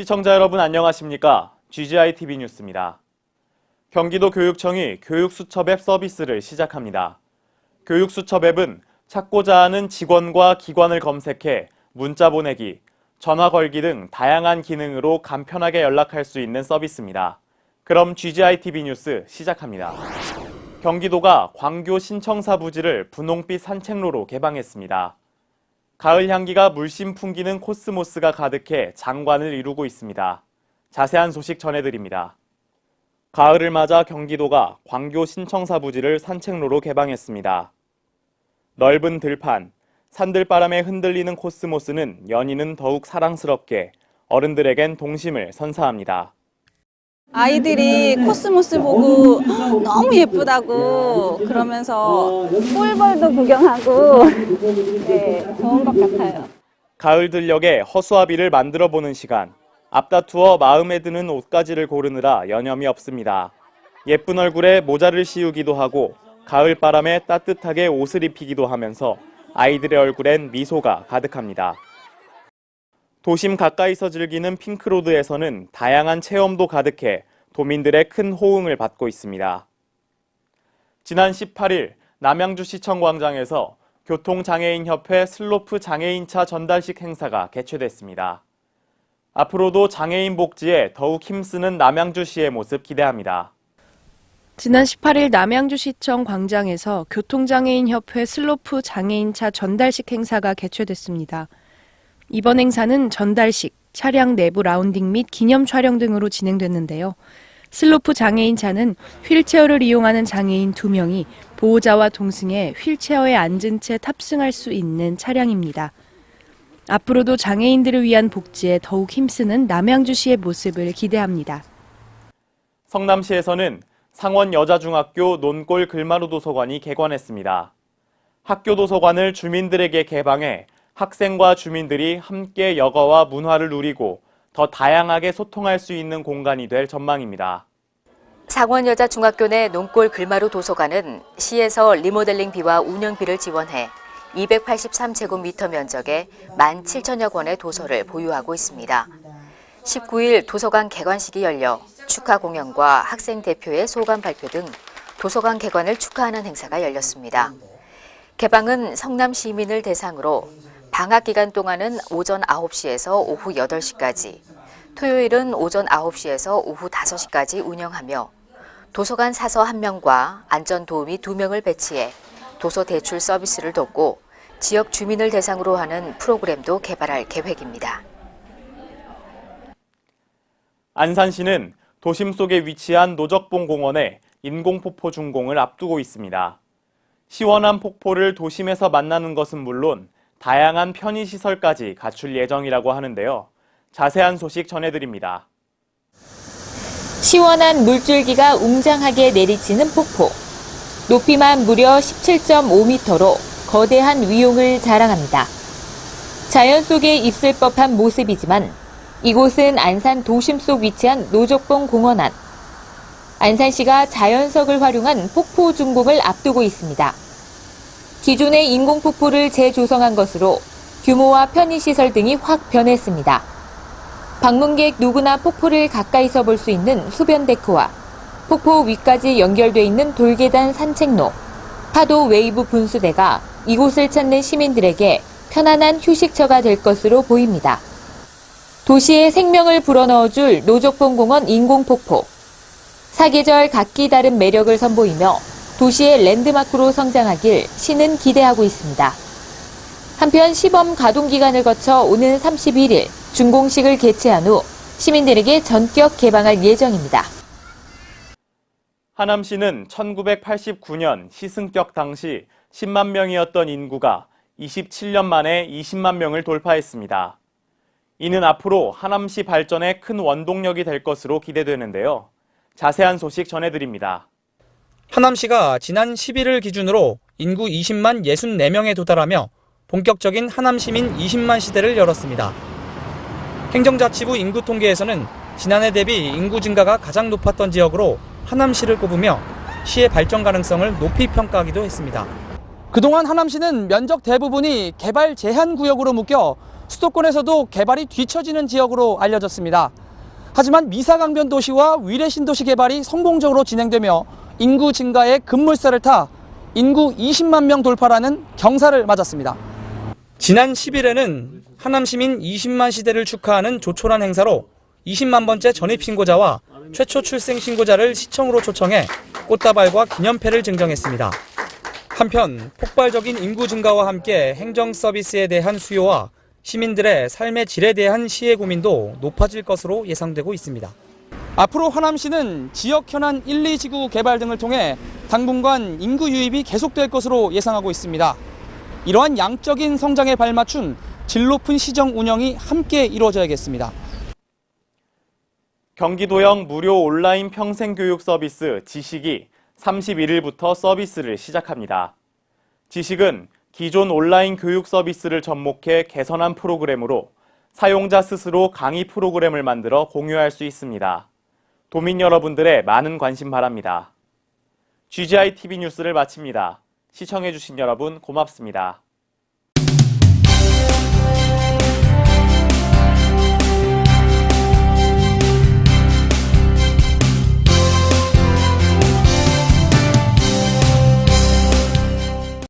시청자 여러분 안녕하십니까? GGI-TV 뉴스입니다. 경기도 교육청이 교육수첩 앱 서비스를 시작합니다. 교육수첩 앱은 찾고자 하는 직원과 기관을 검색해 문자 보내기, 전화 걸기 등 다양한 기능으로 간편하게 연락할 수 있는 서비스입니다. 그럼 GGI-TV 뉴스 시작합니다. 경기도가 광교 신청사 부지를 분홍빛 산책로로 개방했습니다. 가을 향기가 물씬 풍기는 코스모스가 가득해 장관을 이루고 있습니다. 자세한 소식 전해드립니다. 가을을 맞아 경기도가 광교 신청사 부지를 산책로로 개방했습니다. 넓은 들판, 산들바람에 흔들리는 코스모스는 연인은 더욱 사랑스럽게 어른들에겐 동심을 선사합니다. 아이들이 코스모스 보고 너무 예쁘다고 그러면서 꿀벌도 구경하고 좋은 것 같아요. 가을 들녘에 허수아비를 만들어보는 시간. 앞다투어 마음에 드는 옷가지를 고르느라 여념이 없습니다. 예쁜 얼굴에 모자를 씌우기도 하고 가을 바람에 따뜻하게 옷을 입히기도 하면서 아이들의 얼굴엔 미소가 가득합니다. 도심 가까이서 즐기는 핑크로드에서는 다양한 체험도 가득해 도민들의 큰 호응을 받고 있습니다. 지난 18일 남양주시청 광장에서 교통장애인협회 슬로프 장애인차 전달식 행사가 개최됐습니다. 앞으로도 장애인 복지에 더욱 힘쓰는 남양주시의 모습 기대합니다. 지난 18일 남양주시청 광장에서 교통장애인협회 슬로프 장애인차 전달식 행사가 개최됐습니다. 이번 행사는 전달식, 차량 내부 라운딩 및 기념 촬영 등으로 진행됐는데요. 슬로프 장애인차는 휠체어를 이용하는 장애인 2명이 보호자와 동승해 휠체어에 앉은 채 탑승할 수 있는 차량입니다. 앞으로도 장애인들을 위한 복지에 더욱 힘쓰는 남양주시의 모습을 기대합니다. 성남시에서는 상원여자중학교 논골 글마루 도서관이 개관했습니다. 학교 도서관을 주민들에게 개방해 학생과 주민들이 함께 여가와 문화를 누리고 더 다양하게 소통할 수 있는 공간이 될 전망입니다. 상원여자중학교 내 논골 글마루 도서관은 시에서 리모델링비와 운영비를 지원해 283제곱미터 면적에 17,000여 권의 도서를 보유하고 있습니다. 19일 도서관 개관식이 열려 축하 공연과 학생 대표의 소감 발표 등 도서관 개관을 축하하는 행사가 열렸습니다. 개방은 성남 시민을 대상으로 방학 기간 동안은 오전 9시에서 오후 8시까지, 토요일은 오전 9시에서 오후 5시까지 운영하며 도서관 사서 1명과 안전도우미 2명을 배치해 도서 대출 서비스를 돕고 지역 주민을 대상으로 하는 프로그램도 개발할 계획입니다. 안산시는 도심 속에 위치한 노적봉 공원에 인공폭포 준공을 앞두고 있습니다. 시원한 폭포를 도심에서 만나는 것은 물론 다양한 편의시설까지 갖출 예정이라고 하는데요. 자세한 소식 전해드립니다. 시원한 물줄기가 웅장하게 내리치는 폭포. 높이만 무려 17.5m로 거대한 위용을 자랑합니다. 자연 속에 있을 법한 모습이지만 이곳은 안산 도심 속 위치한 노적봉 공원 안. 안산시가 자연석을 활용한 폭포 준공을 앞두고 있습니다. 기존의 인공폭포를 재조성한 것으로 규모와 편의시설 등이 확 변했습니다. 방문객 누구나 폭포를 가까이서 볼 수 있는 수변데크와 폭포 위까지 연결돼 있는 돌계단 산책로, 파도 웨이브 분수대가 이곳을 찾는 시민들에게 편안한 휴식처가 될 것으로 보입니다. 도시의 생명을 불어넣어줄 노적봉 공원 인공폭포. 사계절 각기 다른 매력을 선보이며 도시의 랜드마크로 성장하길 시는 기대하고 있습니다. 한편 시범 가동 기간을 거쳐 오는 31일 준공식을 개최한 후 시민들에게 전격 개방할 예정입니다. 하남시는 1989년 시승격 당시 10만 명이었던 인구가 27년 만에 20만 명을 돌파했습니다. 이는 앞으로 하남시 발전에 큰 원동력이 될 것으로 기대되는데요. 자세한 소식 전해드립니다. 하남시가 지난 11일 기준으로 인구 20만 64명에 도달하며 본격적인 하남시민 20만 시대를 열었습니다. 행정자치부 인구 통계에서는 지난해 대비 인구 증가가 가장 높았던 지역으로 하남시를 꼽으며 시의 발전 가능성을 높이 평가하기도 했습니다. 그동안 하남시는 면적 대부분이 개발 제한 구역으로 묶여 수도권에서도 개발이 뒤처지는 지역으로 알려졌습니다. 하지만 미사강변 도시와 위례 신도시 개발이 성공적으로 진행되며 인구 증가의 급물살을 타 인구 20만 명 돌파라는 경사를 맞았습니다. 지난 10일에는 하남 시민 20만 시대를 축하하는 조촐한 행사로 20만 번째 전입 신고자와 최초 출생 신고자를 시청으로 초청해 꽃다발과 기념패를 증정했습니다. 한편 폭발적인 인구 증가와 함께 행정 서비스에 대한 수요와 시민들의 삶의 질에 대한 시의 고민도 높아질 것으로 예상되고 있습니다. 앞으로 하남시는 지역 현안 1, 2지구 개발 등을 통해 당분간 인구 유입이 계속될 것으로 예상하고 있습니다. 이러한 양적인 성장에 발맞춘 질 높은 시정 운영이 함께 이루어져야겠습니다. 경기도형 무료 온라인 평생교육 서비스 지식이 31일부터 서비스를 시작합니다. 지식은 기존 온라인 교육 서비스를 접목해 개선한 프로그램으로 사용자 스스로 강의 프로그램을 만들어 공유할 수 있습니다. 도민 여러분들의 많은 관심 바랍니다. GGI TV 뉴스를 마칩니다. 시청해주신 여러분 고맙습니다.